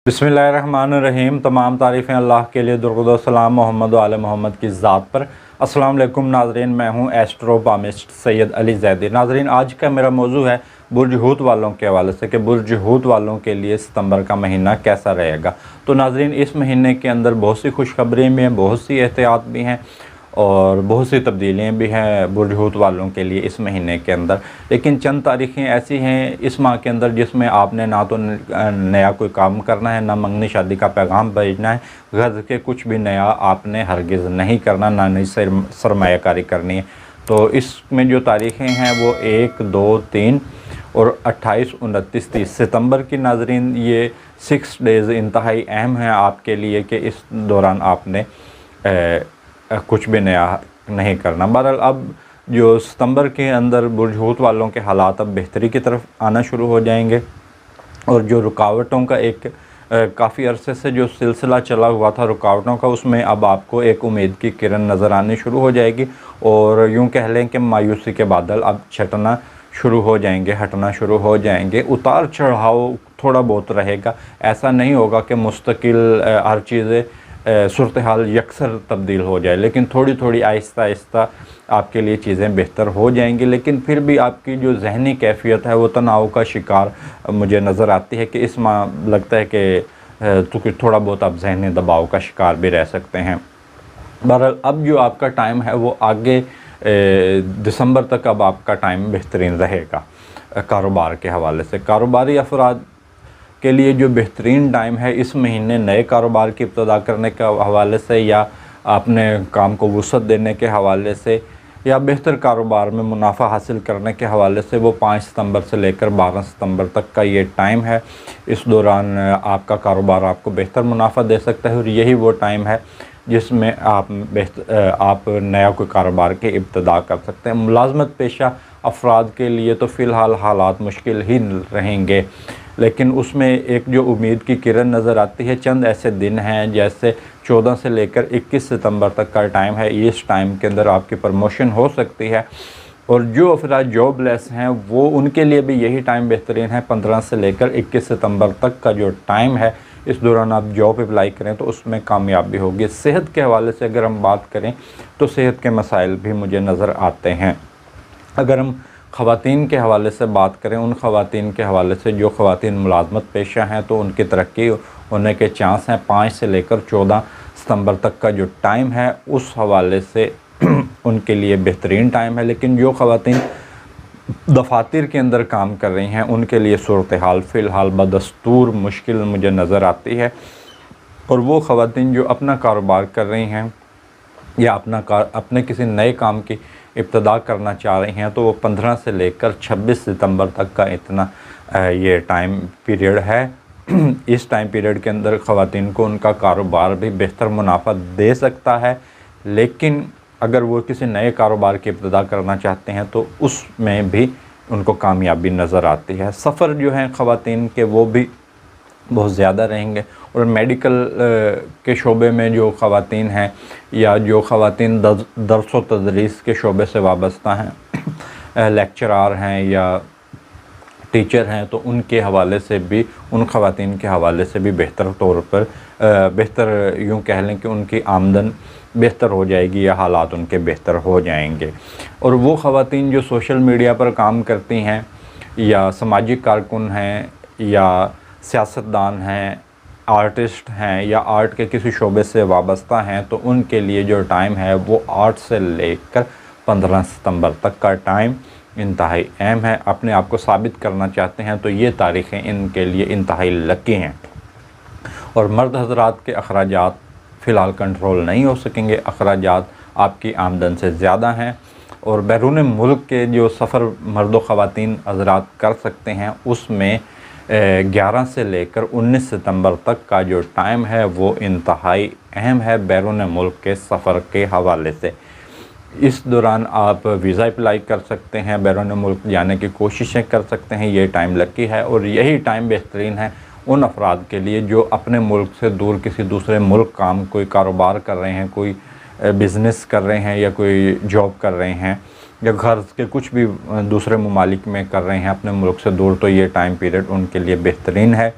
बिस्मिल्लाहिर्रहमानिर्रहीम। तमाम तारीफ़ें अल्लाह के लिए, दुरूद व सलाम मोहम्मद व आले मोहम्मद की ज़ात पर। अस्सलाम वालेकुम नाज़रीन, मैं हूं एस्ट्रोपामिस्ट सैयद अली ज़ैदी। नाज़रीन, आज का मेरा मौजू है बुर्ज हूत वालों के हवाले से कि बुर्ज हूत वालों के लिए सितंबर का महीना कैसा रहेगा। तो नाज़रीन, इस महीने के अंदर बहुत सी खुशखबरी भी हैं, बहुत सी एहतियात भी हैं और बहुत सी तब्दीलियाँ भी हैं बुर्ज हूत वालों के लिए इस महीने के अंदर। लेकिन चंद तारीखें ऐसी हैं इस माह के अंदर जिसमें आपने ना तो नया कोई काम करना है, ना मंगनी शादी का पैगाम भेजना है, गर्ज के कुछ भी नया आपने हरगिज़ नहीं करना, ना नई सरमायाकारी करनी है। तो इसमें जो तारीखें हैं वो 1, 2, 3 और 28, 29, 30 सितंबर की। नाज़रीन, ये 6 डेज़ इंतहाई अहम हैं आपके लिए कि इस दौरान आपने कुछ भी नया नहीं करना। बहरहाल, अब जो सितंबर के अंदर बुर्ज हूत वालों के हालात अब बेहतरी की तरफ आना शुरू हो जाएंगे और जो रुकावटों का एक काफ़ी अरसे से जो सिलसिला चला हुआ था रुकावटों का, उसमें अब आपको एक उम्मीद की किरण नज़र आनी शुरू हो जाएगी और यूँ कह लें कि मायूसी के बादल अब छटना शुरू हो जाएंगे, हटना शुरू हो जाएंगे। उतार चढ़ाव थोड़ा बहुत रहेगा, ऐसा नहीं होगा कि मुस्तकिल हर चीज़ें सूरत हाल यकसर तब्दील हो जाए, लेकिन थोड़ी थोड़ी आहिस्ता आहिस्ता आपके लिए चीज़ें बेहतर हो जाएंगी। लेकिन फिर भी आपकी जो जहनी कैफियत है वो तनाव का शिकार मुझे नज़र आती है कि इस माह लगता है कि तो थोड़ा बहुत आप जहनी दबाव का शिकार भी रह सकते हैं। बहरहाल, अब जो आपका टाइम है वो आगे दिसंबर तक अब आपका टाइम बेहतरीन रहेगा कारोबार के हवाले से। कारोबारी अफराद के लिए जो बेहतरीन टाइम है इस महीने नए कारोबार की इब्तिदा करने के हवाले से, या अपने काम को वुसअत देने के हवाले से, या बेहतर कारोबार में मुनाफा हासिल करने के हवाले से, वो 5 सितंबर से लेकर 12 सितंबर तक का ये टाइम है। इस दौरान आपका कारोबार आपको बेहतर मुनाफा दे सकता है और यही वो टाइम है जिसमें आप नया कोई कारोबार की इब्तिदा कर सकते हैं। मुलाजमत पेशा अफराद के लिए तो फ़िलहाल हालात मुश्किल ही रहेंगे, लेकिन उसमें एक जो उम्मीद की किरण नज़र आती है। चंद ऐसे दिन हैं जैसे 14 से लेकर 21 सितंबर तक का टाइम है, इस टाइम के अंदर आपकी प्रमोशन हो सकती है और जो अफराद जॉबलेस हैं वो उनके लिए भी यही टाइम बेहतरीन है। 15 से लेकर 21 सितंबर तक का जो टाइम है, इस दौरान आप जॉब अप्लाई करें तो उसमें कामयाबी होगी। सेहत के हवाले से अगर हम बात करें तो सेहत के मसाइल भी मुझे नज़र आते हैं। अगर हम ख़वातीन के हवाले से बात करें, उन ख़वातीन के हवाले से जो ख़वातीन मुलाज़मत पेशा हैं तो उनकी तरक्की होने के चांस हैं। 5 से लेकर 14 सितंबर तक का जो टाइम है उस हवाले से उनके लिए बेहतरीन टाइम है। लेकिन जो ख़वातीन दफातर के अंदर काम कर रही हैं उनके लिए सूरत हाल फ़िलहाल बदस्तूर मुश्किल मुझे नज़र आती है। और वो ख़वातीन जो अपना कारोबार कर रही हैं या अपने किसी नए काम की इब्तिदा करना चाह रही हैं तो वो 15 से लेकर 26 सितंबर तक का इतना ये टाइम पीरियड है। इस टाइम पीरियड के अंदर ख़वातीन को उनका कारोबार भी बेहतर मुनाफा दे सकता है, लेकिन अगर वो किसी नए कारोबार की इब्तिदा करना चाहते हैं तो उसमें भी उनको कामयाबी नज़र आती है। सफ़र जो हैं ख़वातीन के वो भी बहुत ज़्यादा रहेंगे और मेडिकल के शोबे में जो ख़वातीन हैं या जो ख़वातीन दर्स व तदरीस के शोबे से वाबस्ता हैं, लेक्चरार हैं या टीचर हैं, तो उनके हवाले से भी, उन ख़वातीन के हवाले से भी बेहतर तौर पर बेहतर यूँ कह लें कि उनकी आमदन बेहतर हो जाएगी या हालात उनके बेहतर हो जाएंगे। और वो ख़वातीन जो सोशल मीडिया पर काम करती हैं या समाजी कारकुन हैं या सियासतदान हैं, आर्टिस्ट हैं या आर्ट के किसी शोबे से वाबस्ता हैं, तो उनके लिए जो टाइम है वो 8 से लेकर 15 सितंबर तक का टाइम इंतहाई अहम है। अपने आप को साबित करना चाहते हैं तो ये तारीख़ें इनके लिए इंतहाई लकी हैं। और मर्द हज़रात के अखराजात फ़िलहाल कंट्रोल नहीं हो सकेंगे, अखराजात आपकी आमदन से ज़्यादा हैं और बैरून मुल्क के जो सफ़र मर्द व ख़वातीन हज़रात कर सकते हैं उसमें 11 से लेकर 19 सितंबर तक का जो टाइम है वो इंतहाई अहम है बैरून मुल्क के सफ़र के हवाले से। इस दौरान आप वीज़ा अप्लाई कर सकते हैं, बैरून मुल्क जाने की कोशिशें कर सकते हैं। ये टाइम लकी है और यही टाइम बेहतरीन है उन अफराद के लिए जो अपने मुल्क से दूर किसी दूसरे मुल्क कोई कारोबार कर रहे हैं, कोई बिज़नेस कर रहे हैं या कोई जॉब कर रहे हैं या घर के कुछ भी दूसरे ममालिक में कर रहे हैं अपने मुल्क से दूर, तो ये टाइम पीरियड उनके लिए बेहतरीन है।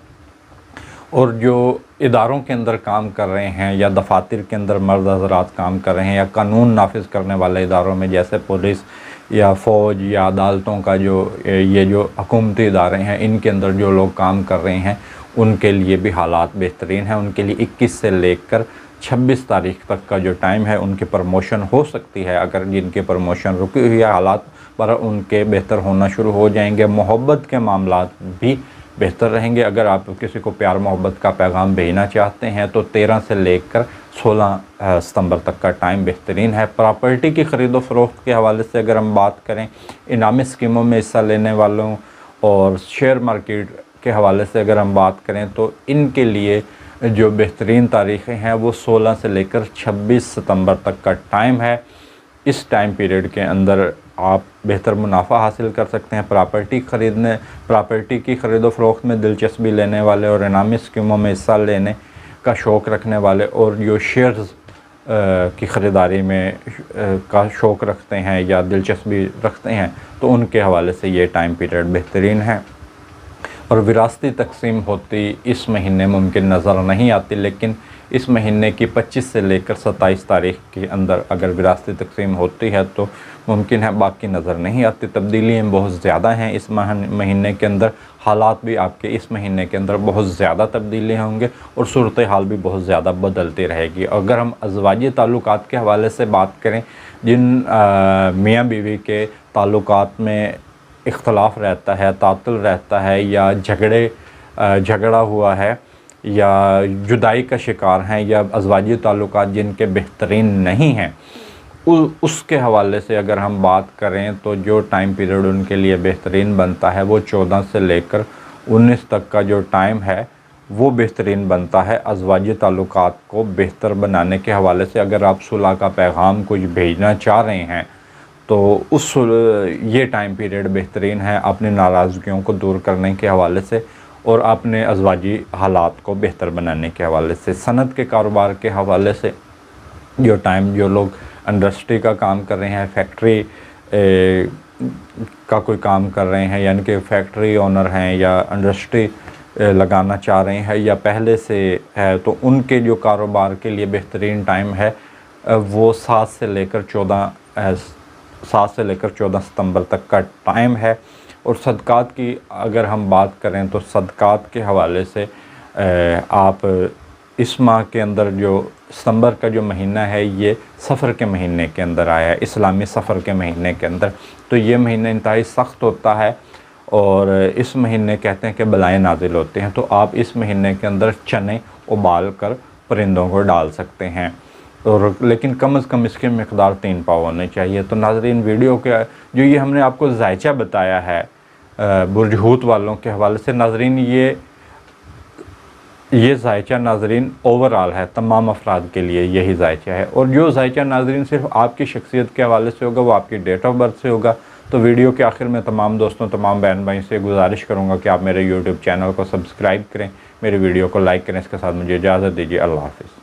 और जो इदारों के अंदर काम कर रहे हैं या दफातर के अंदर मर्द हज़रात काम कर रहे हैं या कानून नाफिज करने वाले इदारों में जैसे पुलिस या फ़ौज या अदालतों का ये जो हुकूमती इदारे हैं, इनके अंदर जो लोग काम कर रहे हैं उनके लिए भी हालात बेहतरीन हैं। उनके लिए 21 से लेकर 26 तारीख तक का जो टाइम है उनकी प्रमोशन हो सकती है। अगर जिनकी प्रमोशन रुकी हुई है हालात पर उनके बेहतर होना शुरू हो जाएंगे। मोहब्बत के मामलात भी बेहतर रहेंगे। अगर आप किसी को प्यार मोहब्बत का पैगाम भेजना चाहते हैं तो 13 से लेकर 16 सितंबर तक का टाइम बेहतरीन है। प्रॉपर्टी की ख़रीदो फ़रोख्त के हवाले से अगर हम बात करें, इनामी स्कीमों में हिस्सा लेने वालों और शेयर मार्केट के हवाले से अगर हम बात करें तो इनके लिए जो बेहतरीन तारीख़ें हैं वो 16 से लेकर 26 सितंबर तक का टाइम है। इस टाइम पीरियड के अंदर आप बेहतर मुनाफा हासिल कर सकते हैं। प्रॉपर्टी की ख़रीदो फ़रोख्त में दिलचस्पी लेने वाले और इनामी स्कीमों में हिस्सा लेने का शौक़ रखने वाले और जो शेयर्स की ख़रीदारी में का शौक़ रखते हैं या दिलचस्पी रखते हैं तो उनके हवाले से ये टाइम पीरियड बेहतरीन है। और विरासती तकसीम होती इस महीने मुमकिन नज़र नहीं आती, लेकिन इस महीने की 25 से लेकर 27 तारीख़ के अंदर अगर विरासती तकसीम होती है तो मुमकिन है, बाकी नज़र नहीं आती। तब्दीलियाँ बहुत ज़्यादा हैं इस महीने के अंदर। हालात भी आपके इस महीने के अंदर बहुत ज़्यादा तब्दीली होंगे और सूरत हाल भी बहुत ज़्यादा बदलती रहेगी। अगर हम अज़वाजी ताल्लुकात के हवाले से बात करें, जिन मियाँ बीवी के ताल्लुकात में इख्तलाफ रहता है, तातुल रहता है या झगड़ा हुआ है या जुदाई का शिकार हैं या अज़वाजी ताल्लुकात जिनके बेहतरीन नहीं हैं, उसके हवाले से अगर हम बात करें तो जो टाइम पीरियड उनके लिए बेहतरीन बनता है वो 14 से लेकर 19 तक का जो टाइम है वो बेहतरीन बनता है। अज़वाजी ताल्लुकात को बेहतर बनाने के हवाले से अगर आप सुलह का पैगाम कुछ भेजना चाह रहे हैं तो ये टाइम पीरियड बेहतरीन है अपनी नाराज़गियों को दूर करने के हवाले से और अपने अज़वाजी हालात को बेहतर बनाने के हवाले से। सनत के कारोबार के हवाले से जो लोग इंडस्ट्री का काम कर रहे हैं, फैक्ट्री का कोई काम कर रहे हैं, यानी कि फैक्ट्री ओनर हैं या इंडस्ट्री लगाना चाह रहे हैं या पहले से है, तो उनके जो कारोबार के लिए बेहतरीन टाइम है वो 7 से लेकर 14 सितंबर तक का टाइम है। और सदक़ात की अगर हम बात करें तो सदक़ात के हवाले से आप इस माह के अंदर जो सितंबर का जो महीना है ये सफ़र के महीने के अंदर आया है, इस्लामी सफ़र के महीने के अंदर, तो ये महीना इंतहाई सख्त होता है और इस महीने कहते हैं कि बलाएँ नाजिल होते हैं। तो आप इस महीने के अंदर चने उबाल कर परिंदों को डाल सकते हैं और लेकिन कम से कम इसकी मिक़दार 3 पाव होने चाहिए। तो नाज़रीन, वीडियो के जो ये हमने आपको ज़ायचा बताया है बुर्ज हूत वालों के हवाले से, नाज़रीन ये ज़ायचा नाज़रीन ओवरऑल है, तमाम अफराद के लिए यही ज़ायचा है। और जो ज़ायचा नाज़रीन सिर्फ आपकी शख्सियत के हवाले से होगा वो आपकी डेट ऑफ बर्थ से होगा। तो वीडियो के आखिर में तमाम दोस्तों, तमाम बहन भाई से गुजारिश करूँगा कि आप मेरे यूट्यूब चैनल को सब्सक्राइब करें, मेरे वीडियो को लाइक करें। इसके साथ मुझे इजाज़त दीजिए। अल्लाह हाफ़िज़।